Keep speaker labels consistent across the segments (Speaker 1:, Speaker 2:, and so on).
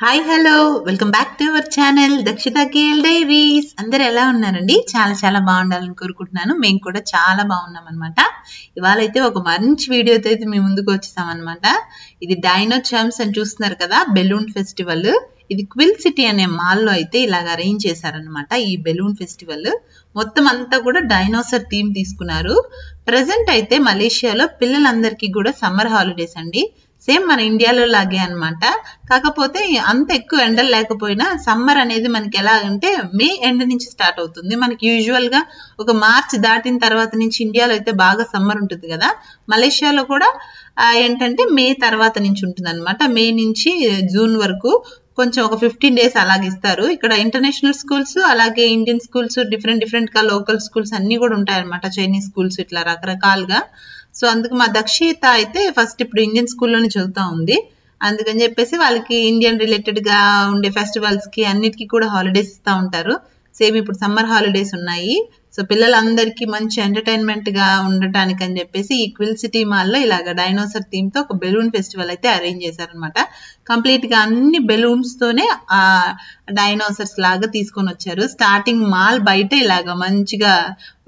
Speaker 1: Hi hello welcome back to our channel Dakshitha KL diaries. అందరు ఎలా ఉన్నారండి? చాలా చాలా బాగుండాలని కోరుకుంటున్నాను. మేము కూడా చాలా బాగున్నాం అనమాట. ఇవాళ అయితే ఒక మంచి వీడియోతో అయితే మేము ముందుకు వచ్చేసాం అనమాట. ఇది డైనో చాంప్స్ అని చూస్తున్నారు కదా, బెలూన్ ఫెస్టివల్. ఇది క్విల్ సిటీ అనే మాల్లో అయితే ఇలాగ అరేంజ్ చేశారనమాట. ఈ బెలూన్ ఫెస్టివల్ మొత్తం అంతా కూడా డైనోసర్ థీమ్ తీసుకున్నారు. ప్రజెంట్ అయితే మలేషియాలో పిల్లలందరికీ కూడా సమ్మర్ హాలిడేస్ అండి. సేమ్ మన ఇండియాలో లాగే అనమాట. కాకపోతే అంత ఎక్కువ ఎండలు లేకపోయినా సమ్మర్ అనేది మనకి ఎలా అంటే మే ఎండ్ నుంచి స్టార్ట్ అవుతుంది. మనకి యూజువల్ గా ఒక మార్చ్ దాటిన తర్వాత నుంచి ఇండియాలో అయితే బాగా సమ్మర్ ఉంటుంది కదా, మలేషియాలో కూడా ఏంటంటే మే తర్వాత నుంచి ఉంటుంది అనమాట. మే నుంచి జూన్ వరకు కొంచెం ఒక 15 days అలాగే ఇస్తారు. ఇక్కడ ఇంటర్నేషనల్ స్కూల్స్, అలాగే ఇండియన్ స్కూల్స్, డిఫరెంట్ గా లోకల్ స్కూల్స్ అన్ని కూడా ఉంటాయి అనమాట. చైనీస్ స్కూల్స్ ఇట్లా రకరకాలుగా. సో అందుకు మా దక్షిత అయితే ఫస్ట్ ఇప్పుడు ఇండియన్ స్కూల్లోనే చదువుతా ఉంది. అందుకని చెప్పేసి వాళ్ళకి ఇండియన్ రిలేటెడ్ గా ఉండే ఫెస్టివల్స్ కి అన్నిటికీ కూడా హాలిడేస్ ఇస్తూ ఉంటారు. సేమ్ ఇప్పుడు సమ్మర్ హాలిడేస్ ఉన్నాయి. సో పిల్లలందరికీ మంచి ఎంటర్టైన్మెంట్ గా ఉండటానికి అని చెప్పేసి ఈ క్విల్ సిటీ మాల్లో ఇలాగ డైనోసర్ థీమ్ తో ఒక బెలూన్ ఫెస్టివల్ అయితే అరేంజ్ చేశారనమాట. కంప్లీట్ గా అన్ని బెలూన్స్ తోనే ఆ డైనోసర్స్ లాగా తీసుకొని వచ్చారు. స్టార్టింగ్ మాల్ బయట ఇలాగ మంచిగా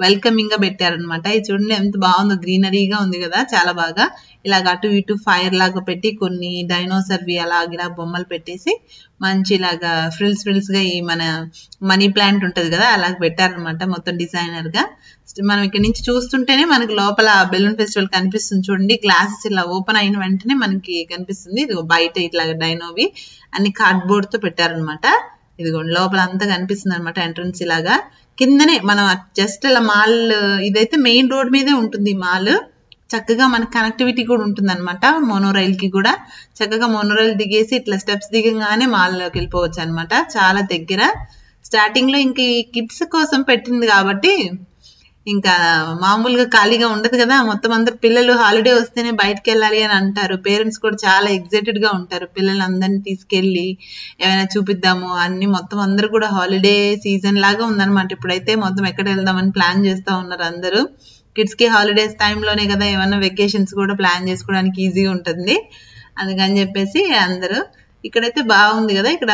Speaker 1: వెల్కమింగ్ గా పెట్టారనమాట. ఇది చూడండి ఎంత బాగుందో, గ్రీనరీగా ఉంది కదా, చాలా బాగా. ఇలాగ అటు ఇటు ఫైర్ లాగా పెట్టి కొన్ని డైనోసర్వి అలాగిలా బొమ్మలు పెట్టేసి మంచి ఇలాగా ఫ్రిల్స్ గా ఈ మన మనీ ప్లాంట్ ఉంటది కదా అలాగ పెట్టారనమాట, మొత్తం డిజైనర్ గా. మనం ఇక్కడ నుంచి చూస్తుంటేనే మనకి లోపల బెలూన్ ఫెస్టివల్ కనిపిస్తుంది. చూడండి, గ్లాసెస్ ఇలా ఓపెన్ అయిన వెంటనే మనకి కనిపిస్తుంది. ఇది బయట ఇట్లా డైనోవి అన్ని కార్డ్బోర్డ్ తో పెట్టారనమాట. ఇదిగోండి లోపల అంతా కనిపిస్తుంది అనమాట, ఎంట్రన్స్ ఇలాగా. కిందనే మనం జస్ట్ ఇలా మాల్, ఇదైతే మెయిన్ రోడ్ మీదే ఉంటుంది మాల్. చక్కగా మనకి కనెక్టివిటీ కూడా ఉంటుంది అనమాట. మోనోరైల్ కి కూడా చక్కగా మోనోరైల్ దిగేసి ఇట్లా స్టెప్స్ దిగగానే మాల్లోకి వెళ్ళిపోవచ్చు అనమాట. చాలా దగ్గర. స్టార్టింగ్ లో ఇంక ఈ కిడ్స్ కోసం పెట్టింది కాబట్టి ఇంకా మామూలుగా ఖాళీగా ఉండదు కదా, మొత్తం అందరు పిల్లలు హాలిడే వస్తేనే బయటకు వెళ్ళాలి అని అంటారు. పేరెంట్స్ కూడా చాలా ఎక్సైటెడ్ గా ఉంటారు పిల్లలందరినీ తీసుకెళ్లి ఏమైనా చూపిద్దాము అన్ని. మొత్తం అందరు కూడా హాలిడే సీజన్ లాగా ఉందన్నమాట. ఇప్పుడైతే మొత్తం ఎక్కడ వెళ్దామని ప్లాన్ చేస్తా ఉన్నారు అందరూ. కిడ్స్ కి హాలిడేస్ టైంలోనే కదా ఏమన్నా వెకేషన్స్ కూడా ప్లాన్ చేసుకోవడానికి ఈజీగా ఉంటుంది. అందుకని చెప్పేసి అందరూ ఇక్కడైతే బాగుంది కదా. ఇక్కడ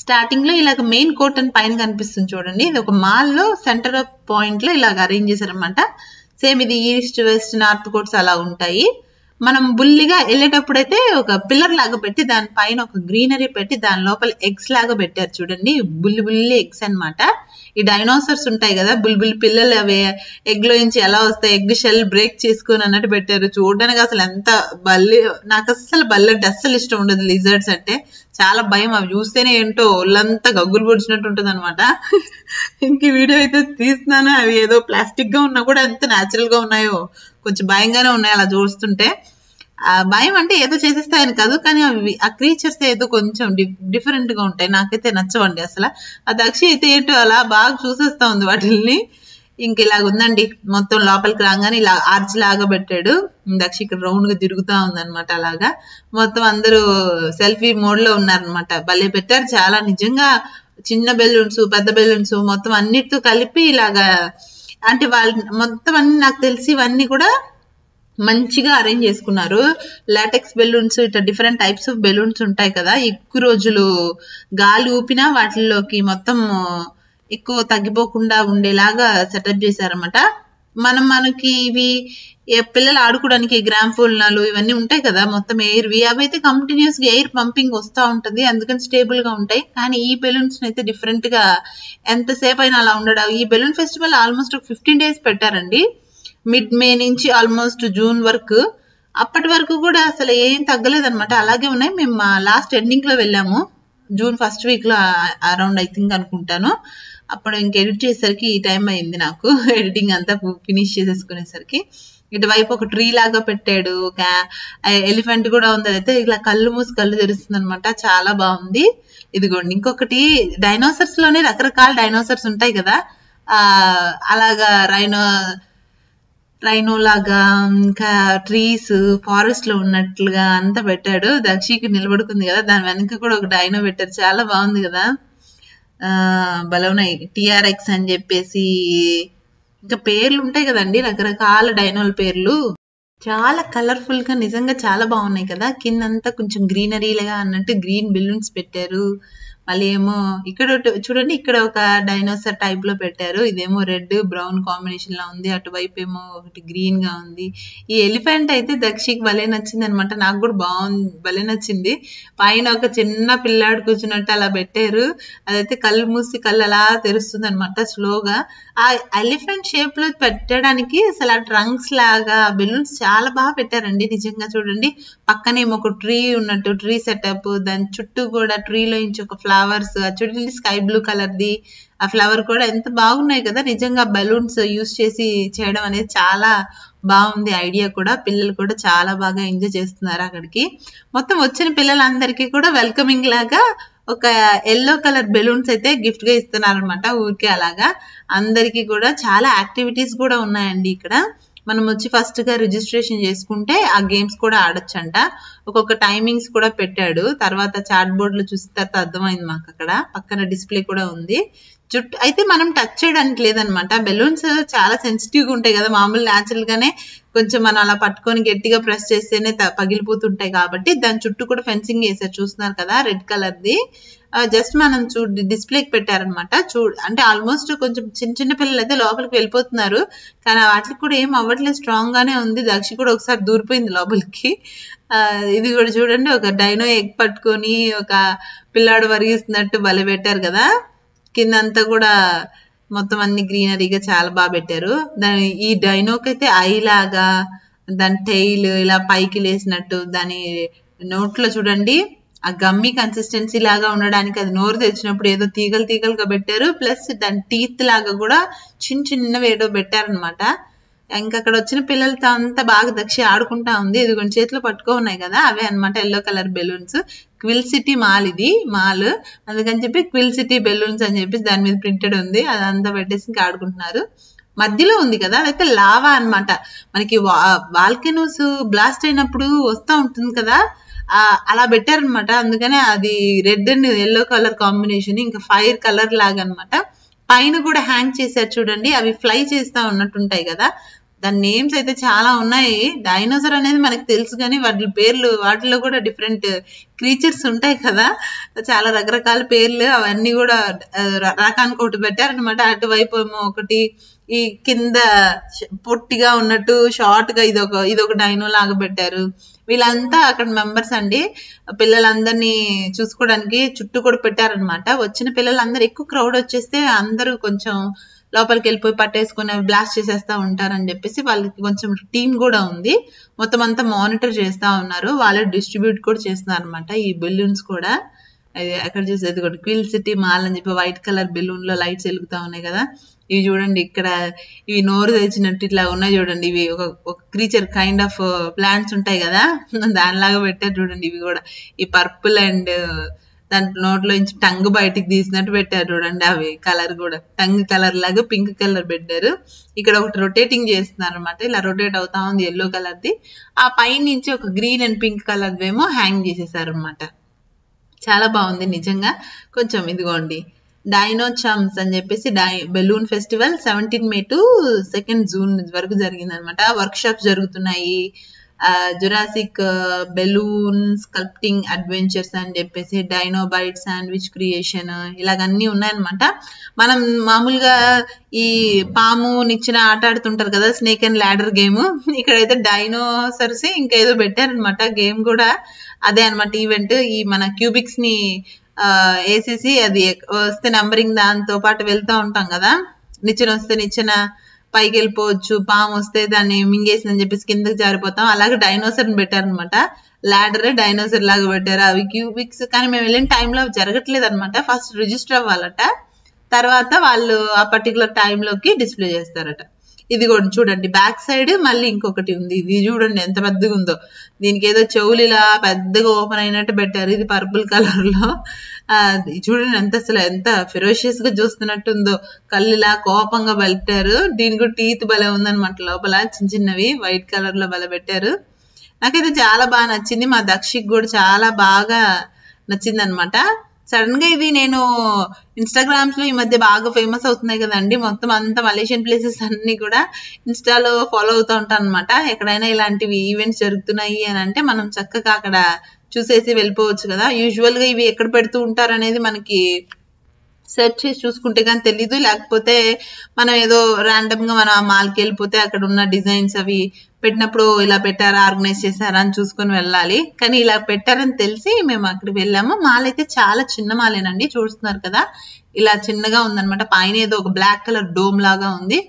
Speaker 1: స్టార్టింగ్ లో ఇలాగ మెయిన్ కోర్ట్ అని పైన కనిపిస్తుంది చూడండి. ఇది ఒక మాల్ లో సెంటర్ ఆఫ్ పాయింట్ లో ఇలాగ అరేంజ్ చేశారనమాట. సేమ్ ఇది ఈస్ట్ వెస్ట్ నార్త్ కోర్ట్స్ అలా ఉంటాయి. మనం బుల్లిగా వెళ్ళేటప్పుడు అయితే ఒక పిల్లర్ లాగా పెట్టి దాని పైన ఒక గ్రీనరీ పెట్టి దాని లోపల ఎగ్స్ లాగా పెట్టారు చూడండి. బుల్లి ఎగ్స్ అన్నమాట. ఈ డైనోసర్స్ ఉంటాయి కదా, బుల్లి పిల్లలు, అవి ఎగ్ లో నుంచి ఎలా వస్తాయి, ఎగ్ షెల్ బ్రేక్ చేసుకుని అన్నట్టు పెట్టారు. చూడడానికి అసలు ఎంత బల్లి, నాకు అసలు బల్లి అంటే అస్సలు ఇష్టం ఉండదు. లిజర్డ్స్ అంటే చాలా భయం. అవి చూస్తేనే ఏంటో ఒళ్ళంతా గగ్గులు పొడిచినట్టు ఉంటుంది అనమాట. ఇంక వీడియో అయితే తీస్తున్నాను, అవి ఏదో ప్లాస్టిక్ గా ఉన్నా కూడా ఎంత న్యాచురల్ గా ఉన్నాయో కొంచెం భయంగానే ఉన్నాయి అలా చూస్తుంటే. ఆ భయం అంటే ఏదో చేసేస్తాయని కాదు, కానీ అవి ఆ క్రీచర్స్ ఏదో కొంచెం డిఫరెంట్ గా ఉంటాయి. నాకైతే నచ్చవండి అసలు. ఆ దక్షి అయితే ఏంటో అలా బాగా చూసేస్తా ఉంది వాటిల్ని. ఇంక ఇలాగ ఉందండి మొత్తం. లోపలికి రాగానే ఇలా ఆర్చ్ లాగా పెట్టాడు. దక్షి ఇక్కడ రౌండ్ గా తిరుగుతా ఉందన్నమాట. అలాగా మొత్తం అందరూ సెల్ఫీ మోడ్ లో ఉన్నారనమాట. భలే పెట్టారు చాలా. నిజంగా చిన్న బెలూన్స్, పెద్ద బెలూన్స్ మొత్తం అన్నిటితో కలిపి ఇలాగా, అంటే వాళ్ళు మొత్తం అన్ని నాకు తెలిసి ఇవన్నీ కూడా మంచిగా అరేంజ్ చేసుకున్నారు. లాటెక్స్ బెలూన్స్, ఇట్లా డిఫరెంట్ టైప్స్ ఆఫ్ బెలూన్స్ ఉంటాయి కదా, ఎక్కువ రోజులు గాలి ఊపినా వాటిల్లోకి మొత్తం ఎక్కువ తగ్గిపోకుండా ఉండేలాగా సెటప్ చేశారన్నమాట. మనకి ఇవి పిల్లలు ఆడుకోవడానికి గ్రాంఫోల్నాలు ఇవన్నీ ఉంటాయి కదా, మొత్తం ఎయిర్వి, అవి అయితే కంటిన్యూస్ గా ఎయిర్ పంపింగ్ వస్తూ ఉంటది, అందుకని స్టేబుల్ గా ఉంటాయి. కానీ ఈ బెలూన్స్ అయితే డిఫరెంట్ గా ఎంతసేపు అయినా అలా ఉండడం. ఈ బెలూన్ ఫెస్టివల్ ఆల్మోస్ట్ ఒక 15 days పెట్టారండి. మిడ్ మే నుంచి ఆల్మోస్ట్ జూన్ వరకు. అప్పటి వరకు కూడా అసలు ఏం తగ్గలేదు అనమాట, అలాగే ఉన్నాయి. మేము లాస్ట్ ఎండింగ్ లో వెళ్ళాము, జూన్ ఫస్ట్ వీక్ లో అరౌండ్ ఐ థింక్ అనుకుంటాను. అప్పుడు ఇంక ఎడిట్ చేసేసరికి ఈ టైం అయింది నాకు. ఎడిటింగ్ అంతా ఫినిష్ చేసేసుకునేసరికి ఇటువైపు ఒక ట్రీ లాగా పెట్టాడు. ఒక ఎలిఫెంట్ కూడా ఉంది, అయితే ఇలా కళ్ళు మూసి కళ్ళు తెరుస్తుంది అనమాట. చాలా బాగుంది. ఇదిగోండి ఇంకొకటి, డైనోసర్స్ లోనే రకరకాల డైనోసర్స్ ఉంటాయి కదా, అలాగా రైనో లాగా, ఇంకా ట్రీస్ ఫారెస్ట్ లో ఉన్నట్లుగా అంతా పెట్టాడు. దక్షికి నిలబడుకుంది కదా, దాని వెనక కూడా ఒక డైనో పెట్టారు. చాలా బాగుంది కదా. భలే ఉన్నాయి. TRX అని చెప్పేసి ఇంకా పేర్లు ఉంటాయి కదండి, రకరకాల డైనోల పేర్లు. చాలా కలర్ఫుల్ గా నిజంగా చాలా బాగున్నాయి కదా. కిందంతా కొంచెం గ్రీనరీలుగా అన్నట్టు గ్రీన్ బెలూన్స్ పెట్టారు. మళ్ళీ ఏమో ఇక్కడ చూడండి, ఇక్కడ ఒక డైనోసార్ టైప్ లో పెట్టారు. ఇదేమో రెడ్ బ్రౌన్ కాంబినేషన్ లా ఉంది, అటువైపు ఏమో ఒకటి గ్రీన్ గా ఉంది. ఈ ఎలిఫెంట్ అయితే దక్షికి భలే నచ్చింది అనమాట. నాకు కూడా బాగుంది, భలే నచ్చింది. పైన ఒక చిన్న పిల్లాడు కూర్చున్నట్టు అలా పెట్టారు. అదైతే కళ్ళు మూసి కళ్ళు అలా తెరుస్తుంది అనమాట స్లోగా. ఆ ఎలిఫెంట్ షేప్ లో పెట్టడానికి అసలు ఆ ట్రంక్స్ లాగా బెలూన్స్ చాలా బాగా పెట్టారండి నిజంగా. చూడండి పక్కనేమో ఒక ట్రీ ఉన్నట్టు, ట్రీ సెటప్, దాని చుట్టూ కూడా ట్రీలో నుంచి ఒక ఫ్లవర్స్, చూడండి స్కై బ్లూ కలర్ ది ఆ ఫ్లవర్ కూడా ఎంత బాగున్నాయి కదా. నిజంగా బెలూన్స్ యూస్ చేసి చేయడం అనేది చాలా బాగుంది ఐడియా కూడా. పిల్లలు కూడా చాలా బాగా ఎంజాయ్ చేస్తున్నారు అక్కడికి. మొత్తం వచ్చిన పిల్లలందరికీ కూడా వెల్కమింగ్ లాగా ఒక ఎల్లో కలర్ బెలూన్స్ అయితే గిఫ్ట్ గా ఇస్తున్నారు అనమాట. ఊరికే అలాగా అందరికీ కూడా చాలా యాక్టివిటీస్ కూడా ఉన్నాయండి ఇక్కడ. మనం వచ్చి ఫస్ట్ గా రిజిస్ట్రేషన్ చేసుకుంటే ఆ గేమ్స్ కూడా ఆడొచ్చంట. ఒక్కొక్క టైమింగ్స్ కూడా పెట్టాడు. తర్వాత చాట్ బోర్డ్ లో చూసిన తర్వాత అర్థమైంది మాకు. అక్కడ పక్కన డిస్ప్లే కూడా ఉంది. జుట్టు అయితే మనం టచ్ చేయడానికి లేదనమాట. బెలూన్స్ చాలా సెన్సిటివ్ గా ఉంటాయి కదా, మామూలు న్యాచురల్ గానే కొంచెం మనం అలా పట్టుకొని గట్టిగా ప్రెస్ చేస్తేనే పగిలిపోతుంటాయి కాబట్టి దాని చుట్టూ కూడా ఫెన్సింగ్ వేసారు. చూస్తున్నారు కదా రెడ్ కలర్ ది. జస్ట్ మనం డిస్ప్లేకి పెట్టారనమాట. అంటే ఆల్మోస్ట్ కొంచెం చిన్న చిన్న పిల్లలు అయితే లోపలికి వెళ్ళిపోతున్నారు, కానీ వాటికి కూడా ఏం అవ్వట్లేదు, స్ట్రాంగ్ గానే ఉంది. దక్షి కూడా ఒకసారి దూరిపోయింది లోపలికి. ఇది కూడా చూడండి, ఒక డైనో ఎగ్ పట్టుకొని ఒక పిల్లాడు వరిగిస్తున్నట్టు భలే పెట్టారు కదా. కిందంతా కూడా మొత్తం అన్ని గ్రీనరీగా చాలా బాగా పెట్టారు. దాని ఈ డైనోకి అయితే ఐ లాగా, దాని టైల్ ఇలా పైకి లేసినట్టు, దాని నోట్లో చూడండి ఆ గమ్మి కన్సిస్టెన్సీ లాగా ఉండడానికి అది నోరు తెచ్చినప్పుడు ఏదో తీగలు తీగలుగా పెట్టారు. ప్లస్ దాని టీత్ లాగా కూడా చిన్న చిన్నవి ఏదో పెట్టారనమాట. ఇంకా అక్కడ వచ్చిన పిల్లలతో అంతా బాగా దక్షి ఆడుకుంటా ఉంది. ఇది కొన్ని చేతిలో పట్టుకో ఉన్నాయి కదా, అవే అనమాట yellow colour balloons. క్విల్ city mall, ఇది మాల్, అందుకని చెప్పి క్విల్ సిటీ బెలూన్స్ అని చెప్పి దాని మీద ప్రింటెడ్ ఉంది. అదంతా పెట్టేసి ఇంకా ఆడుకుంటున్నారు. మధ్యలో ఉంది కదా అదైతే లావా అన్నమాట. మనకి వాల్కెనోస్ బ్లాస్ట్ అయినప్పుడు వస్తూ ఉంటుంది కదా, అలా పెట్టారనమాట. అందుకనే అది red and yellow colour combination, ఇంకా ఫైర్ కలర్ లాగా అనమాట. పైన కూడా హ్యాంగ్ చేశారు చూడండి, అవి ఫ్లై చేస్తా ఉన్నట్టుంటాయి కదా. దాని నేమ్స్ అయితే చాలా ఉన్నాయి. డైనోసార్ అనేది మనకు తెలుసు కానీ వాటి పేర్లు, వాటిలో కూడా డిఫరెంట్ క్రీచర్స్ ఉంటాయి కదా, చాలా రకరకాల పేర్లు. అవన్నీ కూడా రకానికి ఒకటి పెట్టారనమాట. అటువైపు ఏమో ఒకటి, ఈ కింద పొట్టిగా ఉన్నట్టు షార్ట్ గా ఇదొక డైనో లాగా పెట్టారు. వీళ్ళంతా అక్కడ మెంబర్స్ అండి. పిల్లలందరినీ చూసుకోవడానికి చుట్టూ కూడా పెట్టారనమాట. వచ్చిన పిల్లలందరూ ఎక్కువ క్రౌడ్ వచ్చేస్తే అందరూ కొంచెం లోపలికి వెళ్ళిపోయి పట్టేసుకుని బ్లాస్ట్ చేసేస్తా ఉంటారని చెప్పేసి వాళ్ళకి కొంచెం టీం కూడా ఉంది. మొత్తం అంతా మానిటర్ చేస్తా ఉన్నారు. వాళ్ళే డిస్ట్రిబ్యూట్ కూడా చేస్తున్నారు అనమాట ఈ బెలూన్స్ కూడా. అక్కడ చూసేది కూడా క్విల్ సిటీ మాల్ అని చెప్పి వైట్ కలర్ బెలూన్ లో లైట్స్ వెలుగుతా ఉన్నాయి కదా. ఇవి చూడండి, ఇక్కడ ఇవి నోరు తెచ్చినట్టు ఇట్లా ఉన్నాయి చూడండి. ఇవి ఒక క్రీచర్ కైండ్ ఆఫ్ ప్లాంట్స్ ఉంటాయి కదా, దానిలాగా పెట్టారు చూడండి. ఇవి కూడా ఈ పర్పుల్ అండ్ దాని నోట్లో నుంచి టంగ్ బయటికి తీసినట్టు పెట్టారు చూడండి. అవి కలర్ కూడా టంగ్ కలర్ లాగా పింక్ కలర్ పెట్టారు. ఇక్కడ ఒకటి రొటేటింగ్ చేస్తున్నారు అనమాట. ఇలా రొటేట్ అవుతా ఉంది ఎల్లో కలర్ది. ఆ పైన నుంచి ఒక గ్రీన్ అండ్ పింక్ కలర్ ఏమో హ్యాంగ్ చేసేసారు అనమాట. చాలా బాగుంది నిజంగా. కొంచెం ఇదిగోండి డైనో చమ్స్ అని చెప్పేసి balloon festival 17 May to 2 June వరకు జరిగింది అనమాట. వర్క్ షాప్స్ జరుగుతున్నాయి. జురాసిక్ బెలూన్ స్కల్ప్టింగ్ అడ్వెంచర్స్ అని చెప్పేసి, డైనో బైట్ శాండ్విచ్ క్రియేషన్, ఇలాగన్నీ ఉన్నాయన్నమాట. మనం మామూలుగా ఈ పాము నిచ్చిన ఆట ఆడుతుంటారు కదా, స్నేక్ అండ్ ల్యాడర్ గేమ్. ఇక్కడైతే డైనోసర్స్ ఇంకా ఏదో పెట్టారనమాట. గేమ్ కూడా అదే అనమాట ఈవెంట్. ఈ మన క్యూబిక్స్ ని వేసేసి అది వస్తే నంబరింగ్ దాంతో పాటు వెళ్తూ ఉంటాం కదా. నిచ్చెన వస్తే నిచ్చెన పైకి వెళ్ళిపోవచ్చు, పాము వస్తే దాన్ని మింగేసిందని చెప్పేసి కిందకి జారిపోతాం. అలాగే డైనోసర్ ని పెట్టారనమాట. ల్యాడర్ డైనోసర్ లాగా పెట్టారు. అవి క్యూబిక్స్, కానీ మేము వెళ్ళిన టైంలో అవి జరగట్లేదు అనమాట. ఫస్ట్ రిజిస్టర్ అవ్వాలట, తర్వాత వాళ్ళు ఆ పర్టికులర్ టైంలోకి డిస్ప్లే చేస్తారట. ఇది కూడా చూడండి బ్యాక్ సైడ్ మళ్ళీ ఇంకొకటి ఉంది. ఇది చూడండి ఎంత పెద్దగా ఉందో. దీనికి ఏదో చెవులు ఇలా పెద్దగా ఓపెన్ అయినట్టు పెట్టారు. ఇది పర్పుల్ కలర్ లో. చూడండి ఎంత ఫెరోషియస్ గా చూస్తున్నట్టు ఉందో. కళ్ళు ఇలా కోపంగా పెట్టారు. దీని కూడా టీత్ భలే ఉందన్నమాట లోపల, చిన్న చిన్నవి వైట్ కలర్ లో భలే పెట్టారు. నాకైతే చాలా బాగా నచ్చింది. మా దక్షికి కూడా చాలా బాగా నచ్చింది అనమాట. సడన్ గా ఇది నేను ఇన్స్టాగ్రామ్స్ లో ఈ మధ్య బాగా ఫేమస్ అవుతున్నాయి కదండి, మొత్తం అంతా మలేషియన్ ప్లేసెస్ అన్ని కూడా ఇన్స్టాలో ఫాలో అవుతూ ఉంటాను అనమాట. ఎక్కడైనా ఇలాంటివి ఈవెంట్స్ జరుగుతున్నాయి అని అంటే మనం చక్కగా అక్కడ చూసేసి వెళ్ళిపోవచ్చు కదా. యూజువల్ గా ఇవి ఎక్కడ పెడుతూ ఉంటారు అనేది మనకి సెర్చ్ చేసి చూసుకుంటే కానీ తెలీదు, లేకపోతే మనం ఏదో ర్యాండమ్ గా మనం ఆ మాల్కి వెళ్ళిపోతే అక్కడ ఉన్న డిజైన్స్ అవి పెట్టినప్పుడు ఇలా పెట్టారా, ఆర్గనైజ్ చేశారా అని చూసుకొని వెళ్ళాలి. కానీ ఇలా పెట్టారని తెలిసి మేము అక్కడికి వెళ్ళాము. మాల్ అయితే చాలా చిన్న మాలేనండి, చూస్తున్నారు కదా ఇలా చిన్నగా ఉందన్నమాట. పైన ఏదో ఒక బ్లాక్ కలర్ డోమ్ లాగా ఉంది,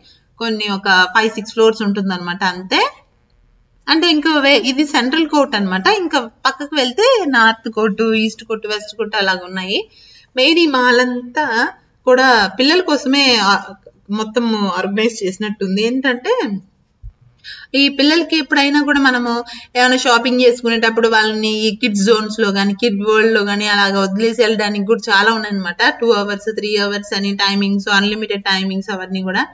Speaker 1: కొన్ని ఒక 5-6 ఫ్లోర్స్ ఉంటుంది అనమాట అంతే. అంటే ఇంకా ఇది సెంట్రల్ కోర్ట్ అనమాట. ఇంకా పక్కకు వెళ్తే north court, east court, west court అలాగ ఉన్నాయి. మెయిన్ ఈ మాల్ అంతా కూడా పిల్లల కోసమే మొత్తం ఆర్గనైజ్ చేసినట్టుంది. ఏంటంటే ఈ పిల్లలకి ఎప్పుడైనా కూడా మనము ఏమైనా షాపింగ్ చేసుకునేటప్పుడు వాళ్ళని ఈ కిడ్స్ జోన్స్ లో కానీ కిడ్ వరల్డ్ లో కానీ అలాగ వదిలేసి వెళ్ళడానికి కూడా చాలా ఉన్నాయన్నమాట. 2 hours 3 hours అని టైమింగ్స్, అన్లిమిటెడ్ టైమింగ్స్ అవన్నీ కూడా.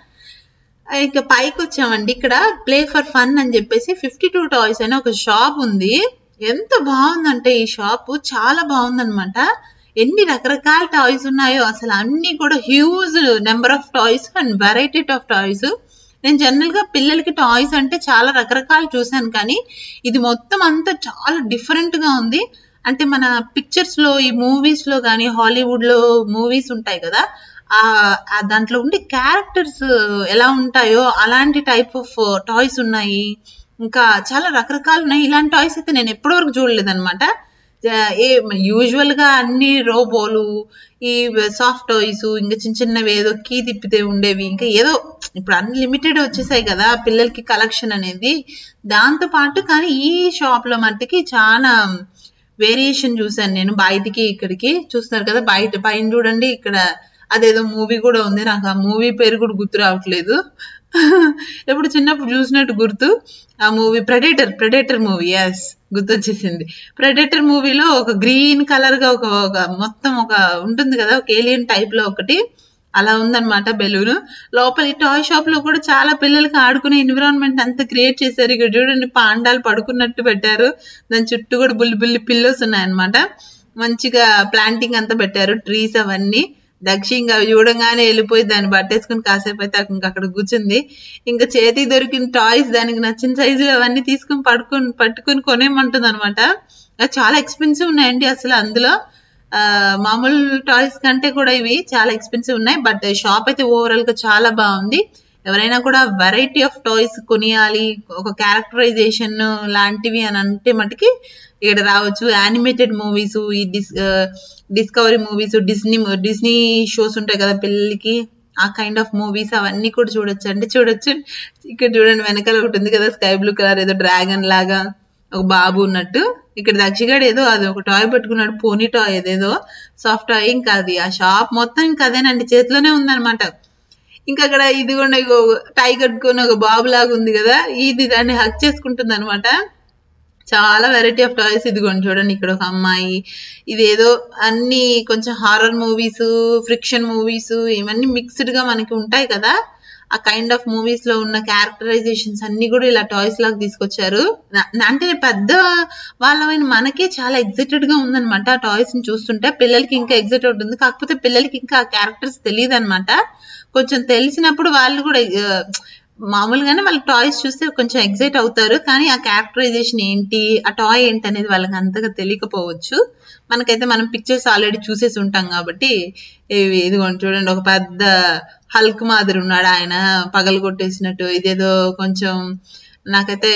Speaker 1: ఇక పైకి వచ్చామండి. ఇక్కడ ప్లే ఫర్ ఫన్ అని చెప్పేసి 52 టాయ్స్ అని ఒక షాప్ ఉంది. ఎంత బాగుందంటే ఈ షాప్ చాలా బాగుందన్నమాట. ఎన్ని రకరకాల టాయ్స్ ఉన్నాయో అసలు, అన్ని కూడా huge number of toys and variety of toys. నేను జనరల్ గా పిల్లలకి టాయ్స్ అంటే చాలా రకరకాలు చూసాను, కానీ ఇది మొత్తం అంతా చాలా డిఫరెంట్ గా ఉంది. అంటే మన పిక్చర్స్ లో, ఈ మూవీస్ లో కానీ, హాలీవుడ్ లో మూవీస్ ఉంటాయి కదా, దాంట్లో ఉండే క్యారెక్టర్స్ ఎలా ఉంటాయో అలాంటి టైప్ ఆఫ్ టాయ్స్ ఉన్నాయి. ఇంకా చాలా రకరకాలు ఉన్నాయి. ఇలాంటి టాయ్స్ అయితే నేను ఎప్పటి వరకు చూడలేదు అనమాట. యూజువల్ గా అన్ని రోబోలు, ఈ సాఫ్ట్ టాయ్స్, ఇంకా చిన్న చిన్నవి ఏదో కీ తిప్పితే ఉండేవి, ఇంకా ఏదో ఇప్పుడు అన్లిమిటెడ్ వచ్చేసాయి కదా పిల్లలకి కలెక్షన్ అనేది. దాంతో పాటు కానీ ఈ షాప్ లో మట్టుకి చాలా వేరియేషన్ చూసాను నేను. బయటికి ఇక్కడికి చూస్తున్నారు కదా, బయట పైన చూడండి, ఇక్కడ అదేదో మూవీ కూడా ఉంది. నాకు ఆ మూవీ పేరు కూడా గుర్తు రావట్లేదు. ఎప్పుడు చిన్నప్పుడు చూసినట్టు గుర్తు. ఆ మూవీ ప్రెడేటర్ మూవీ, ఎస్ గుర్తొచ్చేసింది. ప్రెడేటర్ మూవీలో ఒక గ్రీన్ కలర్ గా ఒక మొత్తం ఒక ఉంటుంది కదా, ఒక ఏలియన్ టైప్ లో ఒకటి అలా ఉందన్నమాట బెలూన్. లోపల ఈ టాయ్ షాప్ లో కూడా చాలా పిల్లలకి ఆడుకునే ఎన్విరాన్మెంట్ అంతా క్రియేట్ చేశారు. ఇక్కడ చూడండి పాండాలు పడుకున్నట్టు పెట్టారు, దాని చుట్టూ కూడా బుల్లి పిల్లోస్ ఉన్నాయన్నమాట. మంచిగా ప్లాంటింగ్ అంతా పెట్టారు, ట్రీస్ అవన్నీ. దక్షింగా చూడంగానే వెళ్ళిపోయి దాన్ని పట్టేసుకుని కాసేపు అయితే అక్కడ కూర్చుంది. ఇంకా చేతికి దొరికిన టాయ్స్ దానికి నచ్చిన సైజులో అవన్నీ తీసుకుని పట్టుకుని కొనేయమంటుంది అనమాట. చాలా ఎక్స్పెన్సివ్ ఉన్నాయండి అసలు. అందులో మామూలు టాయ్స్ కంటే కూడా ఇవి చాలా ఎక్స్పెన్సివ్ ఉన్నాయి. బట్ షాప్ అయితే ఓవరాల్ గా చాలా బాగుంది. ఎవరైనా కూడా వెరైటీ ఆఫ్ టాయ్స్ కొనియాలి, ఒక క్యారెక్టరైజేషన్ లాంటివి అని అంటే మటుకి ఇక్కడ రావచ్చు. యానిమేటెడ్ మూవీస్, ఈ డిస్కవరీ మూవీస్, డిస్నీ షోస్ ఉంటాయి కదా పిల్లలకి, ఆ కైండ్ ఆఫ్ మూవీస్ అవన్నీ కూడా చూడొచ్చు. ఇక్కడ చూడండి వెనకాల ఒకటి ఉంది కదా స్కై బ్లూ కలర్, ఏదో డ్రాగన్ లాగా ఒక బాబు ఉన్నట్టు. ఇక్కడ దక్షిగాడు ఏదో అది ఒక టాయ్ పెట్టుకున్నాడు, పోనీ టాయ్, ఏదేదో సాఫ్ట్ టాయ్. ఇంకా అది ఆ షాప్ మొత్తం ఇంకా అదేనండి, చేతిలోనే ఉందన్నమాట. ఇంకా అక్కడ ఇదిగోండి టై కట్టుకుని ఒక బాబు లాగా ఉంది కదా, ఇది దాన్ని హక్ చేసుకుంటుంది అనమాట. చాలా వెరైటీ ఆఫ్ టాయ్స్. ఇదిగోండి చూడండి, ఇక్కడ ఒక అమ్మాయి. ఇదేదో అన్ని కొంచెం హారర్ మూవీస్, ఫ్రిక్షన్ మూవీస్, ఇవన్నీ మిక్స్డ్ గా మనకి ఉంటాయి కదా, ఆ కైండ్ ఆఫ్ మూవీస్ లో ఉన్న క్యారెక్టరైజేషన్స్ అన్ని కూడా ఇలా టాయ్స్ లాగా తీసుకొచ్చారు. అంటే పెద్ద వాళ్ళమైన మనకే చాలా ఎగ్జైటెడ్ గా ఉందన్నమాట ఆ టాయ్స్ ని చూస్తుంటే. పిల్లలకి ఇంకా ఎగ్జైటెడ్ ఉంటుంది, కాకపోతే పిల్లలకి ఇంకా ఆ క్యారెక్టర్స్ తెలియదు అనమాట. కొంచెం తెలిసినప్పుడు వాళ్ళు కూడా మామూలుగానే వాళ్ళ టాయ్స్ చూస్తే కొంచెం ఎగ్జైట్ అవుతారు, కానీ ఆ క్యారెక్టరైజేషన్ ఏంటి, ఆ టాయ్ ఏంటి అనేది వాళ్ళకి అంతగా తెలియకపోవచ్చు. మనకైతే మనం పిక్చర్స్ ఆల్రెడీ చూసేసి ఉంటాం కాబట్టి. ఇదిగోండి చూడండి, ఒక పెద్ద హల్క్ మాదిరి ఉన్నాడు ఆయన, పగలు కొట్టేసినట్టు. ఇదేదో కొంచెం నాకైతే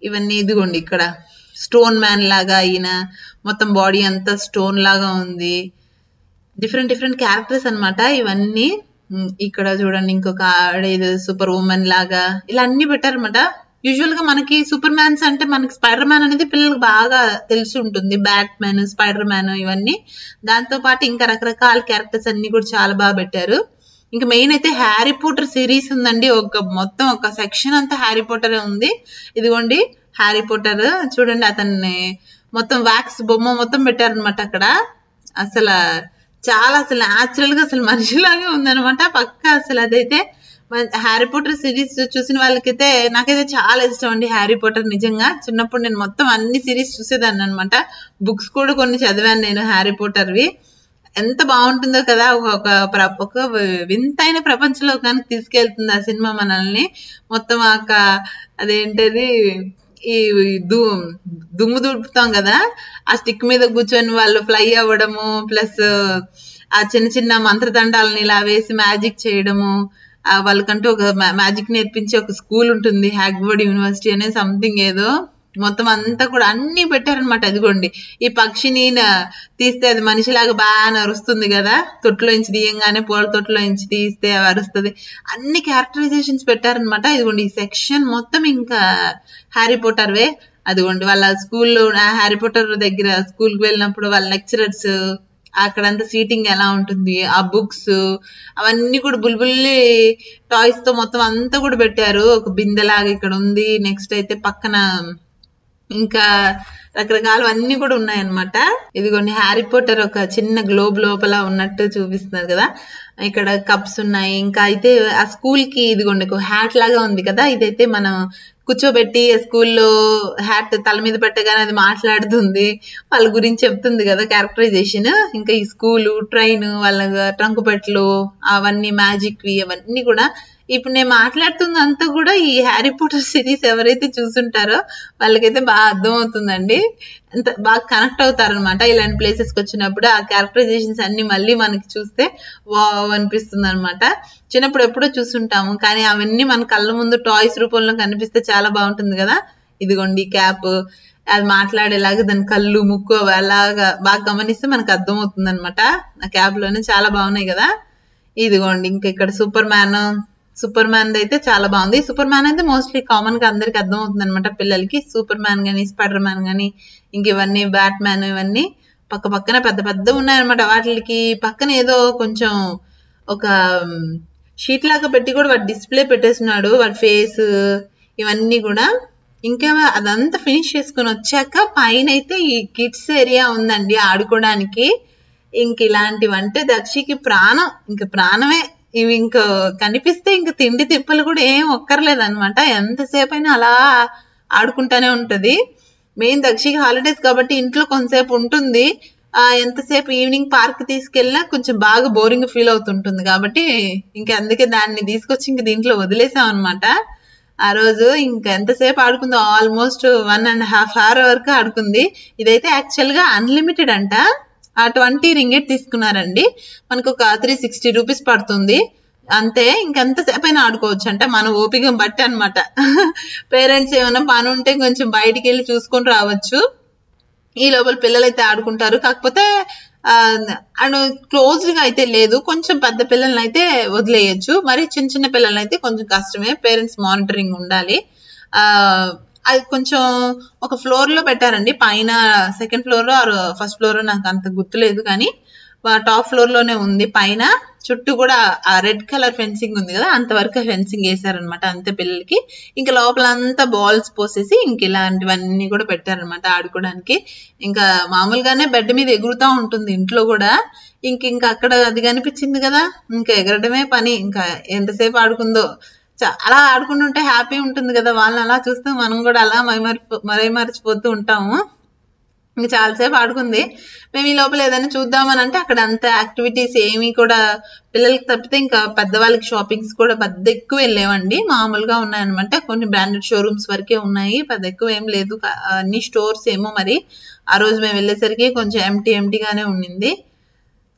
Speaker 1: ఇవన్నీ ఇదిగోండి ఇక్కడ స్టోన్ మ్యాన్ లాగా, ఈయన మొత్తం బాడీ అంతా స్టోన్ లాగా ఉంది. డిఫరెంట్ క్యారెక్టర్స్ అనమాట ఇవన్నీ. ఇక్కడ చూడండి ఇంకొక ఆవిడ, ఇది సూపర్ ఉమెన్ లాగా, ఇలా అన్ని పెట్టారనమాట. యూజువల్ గా మనకి సూపర్ మ్యాన్స్ అంటే మనకి స్పైడర్ మ్యాన్ అనేది పిల్లలకు బాగా తెలిసి ఉంటుంది, బ్యాట్ మ్యాన్, స్పైడర్ మ్యాన్ ఇవన్నీ. దాంతో పాటు ఇంకా రకరకాల క్యారెక్టర్స్ అన్ని కూడా చాలా బాగా పెట్టారు. ఇంకా మెయిన్ అయితే హ్యారీ పోటర్ సిరీస్ ఉందండి, మొత్తం ఒక సెక్షన్ అంతా హ్యారీ పోటర్ ఉంది. ఇదిగోండి హ్యారీ పోటర్ చూడండి, అతన్ని మొత్తం వ్యాక్స్ బొమ్మ మొత్తం పెట్టారనమాట అక్కడ. అసలు చాలా న్యాచురల్ గా అసలు మనిషిలాగే ఉందనమాట పక్క. అసలు అదైతే హ్యారీ పాటర్ సిరీస్ చూసిన వాళ్ళకైతే నాకైతే చాలా ఇష్టం అండి హ్యారీ పాటర్. నిజంగా చిన్నప్పుడు నేను మొత్తం అన్ని సిరీస్ చూసేదాన్ని అనమాట. బుక్స్ కూడా కొన్ని చదివాను నేను హ్యారీ పాటర్వి. ఎంత బాగుంటుందో కదా, ఒక వింతైన ప్రపంచంలోకానికి తీసుకెళ్తుంది ఆ సినిమా మనల్ని. మొత్తం అదేంటది ఈ దుమ్ము దుడుపుతాం కదా, ఆ స్టిక్ మీద కూర్చొని వాళ్ళు ఫ్లై అవ్వడము, ప్లస్ ఆ చిన్న చిన్న మంత్రదండాలని ఇలా వేసి మ్యాజిక్ చేయడము, వాళ్ళకంటూ ఒక మ్యాజిక్ నేర్పించే ఒక స్కూల్ ఉంటుంది, హాగ్వర్డ్ యూనివర్సిటీ అనే సంథింగ్ ఏదో. మొత్తం అంతా కూడా అన్ని పెట్టారనమాట. అదిగోండి ఈ పక్షిని తీస్తే అది మనిషిలాగా బాగా అరుస్తుంది కదా, తొట్టులోంచి తీయంగానే పూల తొట్టులోంచి తీస్తే అరుస్తుంది. అన్ని క్యారెక్టరైజేషన్స్ పెట్టారనమాట. ఇదిగోండి ఈ సెక్షన్ మొత్తం ఇంకా హ్యారీ పాటర్వే. అదిగోండి వాళ్ళ స్కూల్లో హ్యారీ పాటర్ దగ్గర స్కూల్కి వెళ్ళినప్పుడు వాళ్ళ లెక్చరర్స్ అక్కడంతా సీటింగ్ ఎలా ఉంటుంది, ఆ బుక్స్ అవన్నీ కూడా బుల్బుల్లి టాయ్స్ తో మొత్తం అంతా కూడా పెట్టారు. ఒక బిందెలాగా ఇక్కడ ఉంది. నెక్స్ట్ అయితే పక్కన ఇంకా రకరకాలు అన్ని కూడా ఉన్నాయన్నమాట. ఇదిగోండి హ్యారీ పాటర్ ఒక చిన్న గ్లోబ్ లోపల ఉన్నట్టు చూపిస్తున్నారు కదా. ఇక్కడ కప్స్ ఉన్నాయి. ఇంకా అయితే ఆ స్కూల్ కి ఇదిగోండి ఒక హ్యాట్ లాగా ఉంది కదా, ఇదైతే మనం కూర్చోబెట్టి స్కూల్లో హ్యాట్ తల మీద పెట్టగానే అది మాట్లాడుతుంది, వాళ్ళ గురించి చెప్తుంది కదా క్యారెక్టరైజేషన్. ఇంకా ఈ స్కూలు, ట్రైన్, వాళ్ళ ట్రంకు పెట్టలు, అవన్నీ మ్యాజిక్వి అవన్నీ కూడా ఇప్పుడు నేను మాట్లాడుతుంది అంతా కూడా ఈ హ్యారీ పాటర్ సిరీస్ ఎవరైతే చూసుంటారో వాళ్ళకైతే బాగా అర్థమవుతుందండి. అంత బాగా కనెక్ట్ అవుతారనమాట. ఇలాంటి ప్లేసెస్కి వచ్చినప్పుడు ఆ క్యారెక్టరైజేషన్స్ అన్ని మళ్ళీ మనకి చూస్తే వావ్ అనిపిస్తుంది అనమాట. చిన్నప్పుడు ఎప్పుడో చూసుంటాము కానీ అవన్నీ మన కళ్ళ ముందు టాయ్స్ రూపంలో కనిపిస్తే చాలా బాగుంటుంది కదా. ఇదిగోండి క్యాప్, అది మాట్లాడేలాగా దాని కళ్ళు, ముక్కు అలాగా బాగా గమనిస్తే మనకు అర్థమవుతుంది అనమాట. ఆ క్యాప్ లోనే చాలా బాగున్నాయి కదా. ఇదిగోండి ఇంకా ఇక్కడ సూపర్ మ్యాన్ అయితే చాలా బాగుంది. సూపర్ మ్యాన్ అయితే మోస్ట్లీ కామన్ గా అందరికి అర్థమవుతుంది అనమాట పిల్లలకి. సూపర్ మ్యాన్ గానీ, స్పైడర్ మ్యాన్ గానీ, ఇంక ఇవన్నీ బ్యాట్ మ్యాన్, ఇవన్నీ పక్క పక్కన పెద్ద పెద్ద ఉన్నాయన్నమాట. వాటికి పక్కన ఏదో కొంచెం ఒక షీట్ లాగా పెట్టి కూడా వాడు డిస్ప్లే పెట్టేస్తున్నాడు, వాడి ఫేస్ ఇవన్నీ కూడా. ఇంకా అదంతా ఫినిష్ చేసుకుని వచ్చాక పైన అయితే ఈ కిడ్స్ ఏరియా ఉందండి ఆడుకోవడానికి. ఇంక ఇలాంటివంటే దక్షికి ప్రాణం, ఇంక ప్రాణమే. ఇవి ఇంక కనిపిస్తే ఇంక తిండి తిప్పలు కూడా ఏం ఒక్కర్లేదనమాట. ఎంతసేపు అయినా అలా ఆడుకుంటానే ఉంటది. మెయిన్ దక్షికి హాలిడేస్ కాబట్టి ఇంట్లో కొంతసేపు ఉంటుంది. ఎంతసేపు ఈవినింగ్ పార్క్ తీసుకెళ్ళినా కొంచెం బాగా బోరింగ్ ఫీల్ అవుతుంటుంది కాబట్టి ఇంక అందుకే దాన్ని తీసుకొచ్చి ఇంక దీంట్లో వదిలేసాం అనమాట. ఆ రోజు ఇంకా ఎంతసేపు ఆడుకుందో, ఆల్మోస్ట్ 1.5 hour వరకు ఆడుకుంది. ఇదైతే యాక్చువల్ గా అన్లిమిటెడ్ అంట. ఆ 20 రింగిట్ తీసుకున్నారండి. మనకు ఒక 360 రూపీస్ పడుతుంది అంతే. ఇంకెంతసేపు అయినా ఆడుకోవచ్చు అంట, మన ఓపిక బట్టి అనమాట. పేరెంట్స్ ఏమైనా పని ఉంటే కొంచెం బయటికి వెళ్ళి చూసుకొని రావచ్చు. ఈ లోపల పిల్లలు అయితే ఆడుకుంటారు. కాకపోతే క్లోజ్డ్ గా అయితే లేదు. కొంచెం పెద్ద పిల్లల్ని అయితే వదిలేయచ్చు, మరి చిన్న చిన్న పిల్లల్ని అయితే కొంచెం కష్టమే, పేరెంట్స్ మానిటరింగ్ ఉండాలి. అది కొంచెం ఒక ఫ్లోర్ లో పెట్టారండి. పైన సెకండ్ ఫ్లోర్ లో ఫస్ట్ ఫ్లోర్ నాకు అంత గుర్తులేదు కానీ టాప్ ఫ్లోర్ లోనే ఉంది. పైన చుట్టూ కూడా ఆ రెడ్ కలర్ ఫెన్సింగ్ ఉంది కదా, అంతవరకు ఫెన్సింగ్ వేసారనమాట అంతే పిల్లలకి. ఇంకా లోపల అంతా బాల్స్ పోసేసి ఇంక ఇలాంటివన్నీ కూడా పెట్టారనమాట ఆడుకోవడానికి. ఇంకా మామూలుగానే బెడ్ మీద ఎగురుతూ ఉంటుంది ఇంట్లో కూడా. ఇంకా అక్కడ అది కనిపించింది కదా, ఇంకా ఎగరడమే పని. ఇంకా ఎంతసేపు ఆడుకుందో, చాలా ఆడుకుంటుంటే హ్యాపీ ఉంటుంది కదా. వాళ్ళని అలా చూస్తే మనం కూడా అలా మరిచిపోతూ ఉంటాము. ఇంకా చాలాసేపు ఆడుకుంది. మేము ఈ లోపల ఏదైనా చూద్దామని అంటే అక్కడ అంత యాక్టివిటీస్ ఏమీ కూడా పిల్లలకి తప్పితే ఇంకా పెద్దవాళ్ళకి షాపింగ్స్ కూడా పెద్ద ఎక్కువ వెళ్ళేవండి. మామూలుగా ఉన్నాయన్నమాట. కొన్ని బ్రాండెడ్ షోరూమ్స్ వరకే ఉన్నాయి, పెద్ద ఎక్కువ ఏం లేదు. అన్ని స్టోర్స్ ఏమో మరి ఆ రోజు మేము వెళ్ళేసరికి కొంచెం ఎంటీగానే ఉండింది.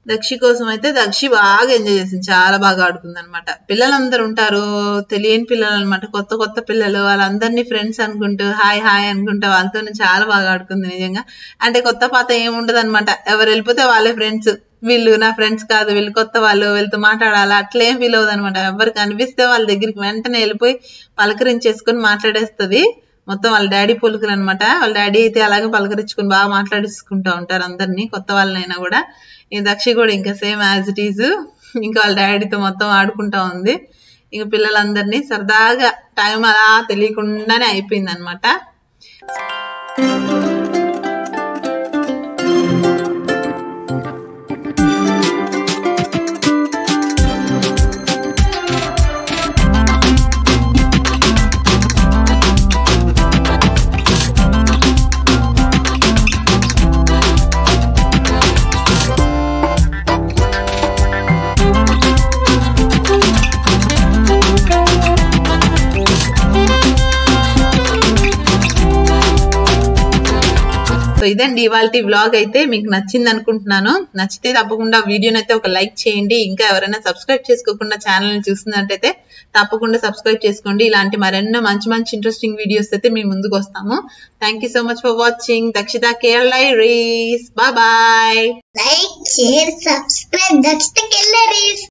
Speaker 1: దక్షి కోసం అయితే దక్షి బాగా ఎంజాయ్ చేసింది, చాలా బాగా ఆడుకుంది అనమాట. పిల్లలందరూ ఉంటారు, తెలియని పిల్లలు అనమాట, కొత్త పిల్లలు. వాళ్ళందరినీ ఫ్రెండ్స్ అనుకుంటూ హాయ్ అనుకుంటా వాళ్ళతో చాలా బాగా ఆడుకుంది నిజంగా. అంటే కొత్త పాత ఏముండదు అనమాట, ఎవరు వెళ్ళిపోతే వాళ్ళే ఫ్రెండ్స్. వీళ్ళు నా ఫ్రెండ్స్ కాదు, వీళ్ళు కొత్త వాళ్ళు, వీళ్ళతో మాట్లాడాలి అట్లేం ఫీల్ అవుతుంది అనమాట. ఎవరికి అనిపిస్తే వాళ్ళ దగ్గరికి వెంటనే వెళ్ళిపోయి పలకరించేసుకొని మాట్లాడేస్తుంది. మొత్తం వాళ్ళ డాడీ పోలికలు అనమాట. వాళ్ళ డాడీ అయితే అలాగే పలకరించుకుని బాగా మాట్లాడేసుకుంటూ ఉంటారు అందరినీ, కొత్త వాళ్ళనైనా కూడా. ఈ దక్షి కూడా ఇంకా సేమ్ యాజ్ ఇట్ ఈజ్ ఇంకా వాళ్ళ డాడీతో మొత్తం ఆడుకుంటా ఉంది. ఇంకా పిల్లలందరినీ సరదాగా టైం అలా తెలియకుండానే అయిపోయింది అనమాట. ఇదండి ఇవాళ వ్లాగ్ అయితే మీకు నచ్చింది అనుకుంటున్నాను. నచ్చితే తప్పకుండా వీడియోని అయితే ఒక లైక్ చేయండి. ఇంకా ఎవరైనా సబ్స్క్రైబ్ చేసుకోకుండా ఛానల్ని చూస్తున్నట్టయితే తప్పకుండా సబ్స్క్రైబ్ చేసుకోండి. ఇలాంటి మరెన్నో మంచి మంచి ఇంట్రెస్టింగ్ వీడియోస్ అయితే మేము ముందుకు వస్తాము. Thank you so much for watching Dakshita Kerala diaries. Bye bye.
Speaker 2: Like share subscribe Dakshita Kerala diaries.